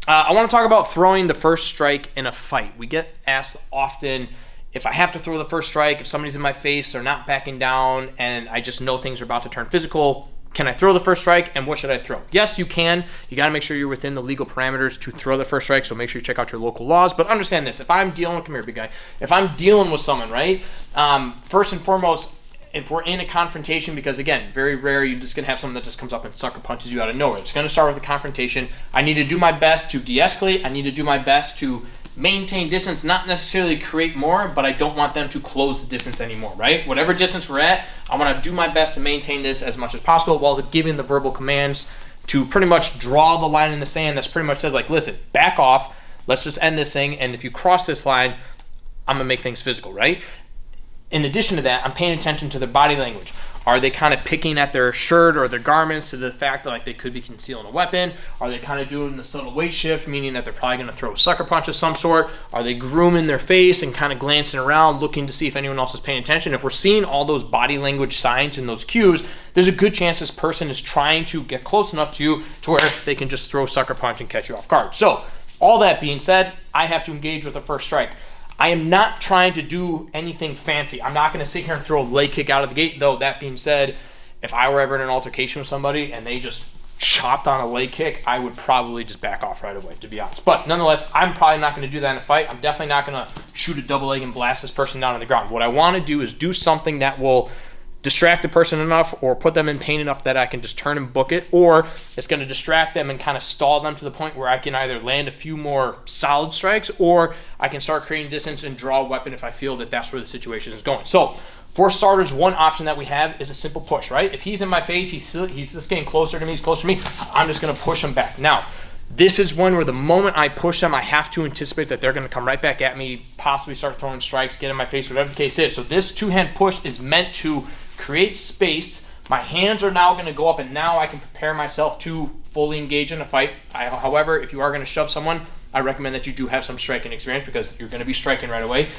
I want to talk about throwing the first strike in a fight. We get asked often if I have to throw the first strike, if somebody's in my face, they're not backing down, and I just know things are about to turn physical. Can I throw the first strike, and what should I throw? Yes, you can. You got to make sure you're within the legal parameters to throw the first strike, so make sure you check out your local laws. But understand this, if I'm dealing, come here, big guy. If I'm dealing with someone, right, first and foremost, if we're in a confrontation, because again, very rare you're just gonna have someone that just comes up and sucker punches you out of nowhere. It's gonna start with a confrontation. I need to do my best to de-escalate. I need to do my best to maintain distance, not necessarily create more, but I don't want them to close the distance anymore, right? Whatever distance we're at, I wanna do my best to maintain this as much as possible while giving the verbal commands to pretty much draw the line in the sand. That's pretty much says like, listen, back off, let's just end this thing, and if you cross this line, I'm gonna make things physical, right? In addition to that, I'm paying attention to their body language. Are they kind of picking at their shirt or their garments to the fact that like they could be concealing a weapon? Are they kind of doing the subtle weight shift, meaning that they're probably going to throw a sucker punch of some sort? Are they grooming their face and kind of glancing around, looking to see if anyone else is paying attention? If we're seeing all those body language signs and those cues, there's a good chance this person is trying to get close enough to you to where they can just throw a sucker punch and catch you off guard. So all that being said, I have to engage with the first strike. I am not trying to do anything fancy. I'm not going to sit here and throw a leg kick out of the gate, though. That being said, if I were ever in an altercation with somebody and they just chopped on a leg kick, I would probably just back off right away, to be honest. But nonetheless, I'm probably not going to do that in a fight. I'm definitely not going to shoot a double leg and blast this person down on the ground. What I want to do is do something that will distract the person enough or put them in pain enough that I can just turn and book it, or it's going to distract them and kind of stall them to the point where I can either land a few more solid strikes or I can start creating distance and draw a weapon if I feel that that's where the situation is going. So for starters, one option that we have is a simple push, right? If he's in my face, he's just getting closer to me, he's closer to me, I'm just going to push him back. Now, this is one where the moment I push them, I have to anticipate that they're going to come right back at me, possibly start throwing strikes, get in my face, whatever the case is. So this two-hand push is meant to create space. My hands are now going to go up, and now I can prepare myself to fully engage in a fight. However, if you are going to shove someone, I recommend that you do have some striking experience because you're going to be striking right away.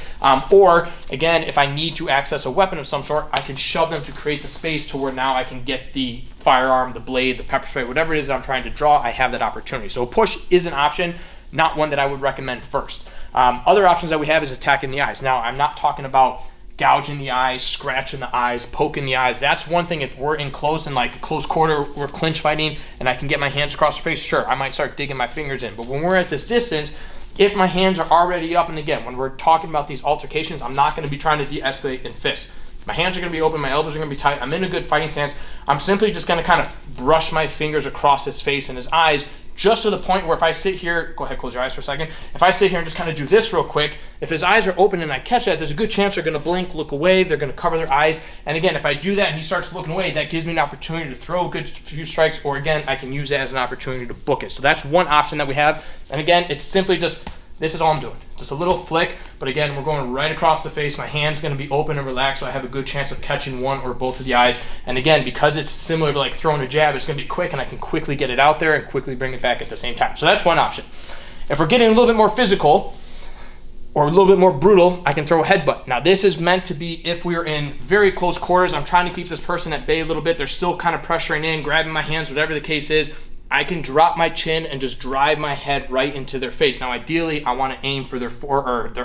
Or, again, if I need to access a weapon of some sort, I can shove them to create the space to where now I can get the firearm, the blade, the pepper spray, whatever it is that I'm trying to draw, I have that opportunity. So a push is an option, not one that I would recommend first. Other options that we have is attacking the eyes. Now, I'm not talking about gouging the eyes, scratching the eyes, poking the eyes. That's one thing. If we're in close and like close quarter, we're clinch fighting and I can get my hands across the face, sure, I might start digging my fingers in. But when we're at this distance, if my hands are already up, and again, when we're talking about these altercations, I'm not going to be trying to de-escalate in fists. My hands are going to be open, my elbows are going to be tight, I'm in a good fighting stance. I'm simply just going to kind of brush my fingers across his face and his eyes, just to the point where if I sit here, go ahead, close your eyes for a second. If I sit here and just kind of do this real quick, if his eyes are open and I catch that, there's a good chance they're going to blink, look away, they're going to cover their eyes. And again, if I do that and he starts looking away, that gives me an opportunity to throw a good few strikes, or again, I can use that as an opportunity to book it. So that's one option that we have. And again, it's simply just, this is all I'm doing. Just a little flick, but again, we're going right across the face. My hand's going to be open and relaxed, so I have a good chance of catching one or both of the eyes. And again, because it's similar to like throwing a jab, it's going to be quick and I can quickly get it out there and quickly bring it back at the same time. So that's one option. If we're getting a little bit more physical or a little bit more brutal, I can throw a headbutt. Now this is meant to be if we are in very close quarters. I'm trying to keep this person at bay a little bit. They're still kind of pressuring in, grabbing my hands, whatever the case is. I can drop my chin and just drive my head right into their face. Now, ideally, I want to aim for their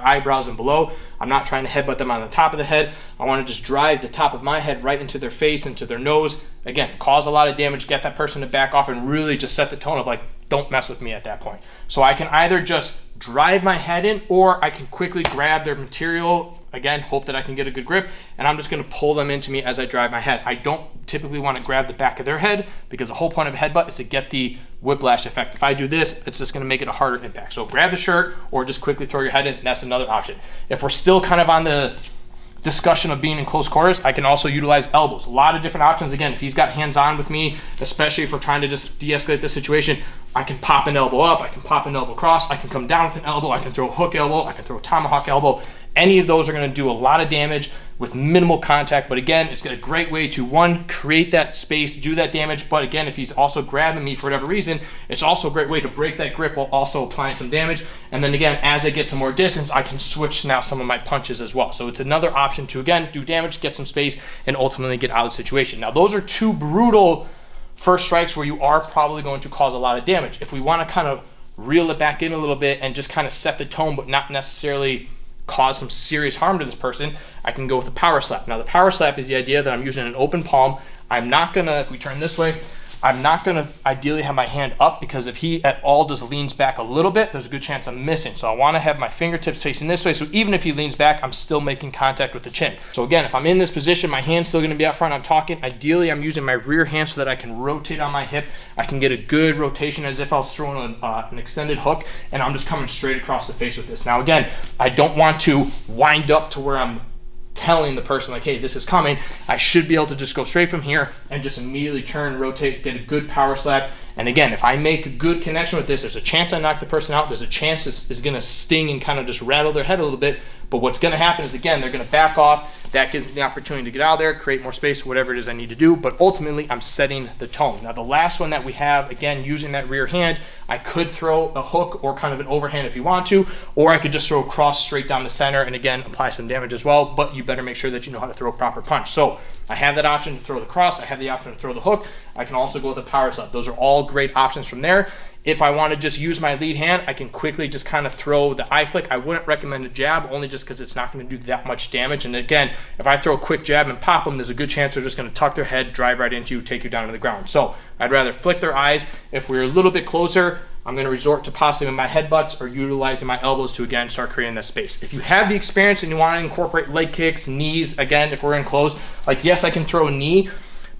eyebrows and below. I'm not trying to headbutt them on the top of the head. I want to just drive the top of my head right into their face, into their nose. Again, cause a lot of damage, get that person to back off, and really just set the tone of like, don't mess with me at that point. So I can either just drive my head in, or I can quickly grab their material, again, hope that I can get a good grip, and I'm just going to pull them into me as I drive my head. I don't typically want to grab the back of their head because the whole point of a headbutt is to get the whiplash effect. If I do this, it's just going to make it a harder impact. So grab the shirt or just quickly throw your head in. That's another option. If we're still kind of on the discussion of being in close quarters, I can also utilize elbows. A lot of different options. Again, if he's got hands on with me, especially if we're trying to just de-escalate the situation, I can pop an elbow up, I can pop an elbow across, I can come down with an elbow, I can throw a hook elbow, I can throw a tomahawk elbow. Any of those are going to do a lot of damage with minimal contact, but again, it's a great way to, one, create that space, do that damage, but again, if he's also grabbing me for whatever reason, it's also a great way to break that grip while also applying some damage. And then again, as I get some more distance, I can switch now some of my punches as well. So it's another option to, again, do damage, get some space, and ultimately get out of the situation. Now, those are two brutal first strikes where you are probably going to cause a lot of damage. If we want to kind of reel it back in a little bit and just kind of set the tone, but not necessarily cause some serious harm to this person, I can go with a power slap. Now the power slap is the idea that I'm using an open palm. I'm not gonna, if we turn this way, I'm not gonna ideally have my hand up, because if he at all just leans back a little bit, there's a good chance I'm missing. So I wanna have my fingertips facing this way, so even if he leans back, I'm still making contact with the chin. So again, if I'm in this position, my hand's still gonna be out front, I'm talking. Ideally, I'm using my rear hand so that I can rotate on my hip. I can get a good rotation as if I was throwing an extended hook, and I'm just coming straight across the face with this. Now again, I don't want to wind up to where I'm telling the person like, hey, this is coming. I should be able to just go straight from here and just immediately turn, rotate, get a good power slap. And again, if I make a good connection with this, there's a chance I knock the person out. There's a chance it's gonna sting and kind of just rattle their head a little bit. But what's gonna happen is, again, they're gonna back off. That gives me the opportunity to get out of there, create more space, whatever it is I need to do. But ultimately, I'm setting the tone. Now, the last one that we have, again, using that rear hand, I could throw a hook or kind of an overhand if you want to, or I could just throw a cross straight down the center and again, apply some damage as well, but you better make sure that you know how to throw a proper punch. So I have that option to throw the cross. I have the option to throw the hook. I can also go with a power slap. Those are all great options from there. If I want to just use my lead hand, I can quickly just kind of throw the eye flick. I wouldn't recommend a jab, only just because it's not going to do that much damage. And again, if I throw a quick jab and pop them, there's a good chance they're just going to tuck their head, drive right into you, take you down to the ground. So I'd rather flick their eyes. If we're a little bit closer, I'm going to resort to possibly my headbutts or utilizing my elbows to, again, start creating that space. If you have the experience and you want to incorporate leg kicks, knees, again, if we're in close, like, yes, I can throw a knee.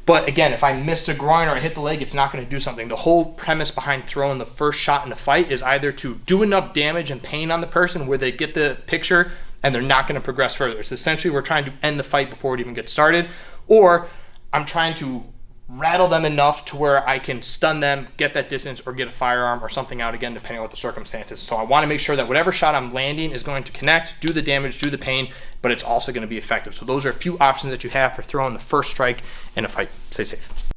But again, if I missed a groin or I hit the leg, it's not going to do something. The whole premise behind throwing the first shot in the fight is either to do enough damage and pain on the person where they get the picture and they're not going to progress further. It's essentially we're trying to end the fight before it even gets started, or I'm trying to rattle them enough to where I can stun them, get that distance, or get a firearm or something out, again, depending on what the circumstances. So I want to make sure that whatever shot I'm landing is going to connect, do the damage, do the pain, but it's also going to be effective. So those are a few options that you have for throwing the first strike in a fight. Stay safe.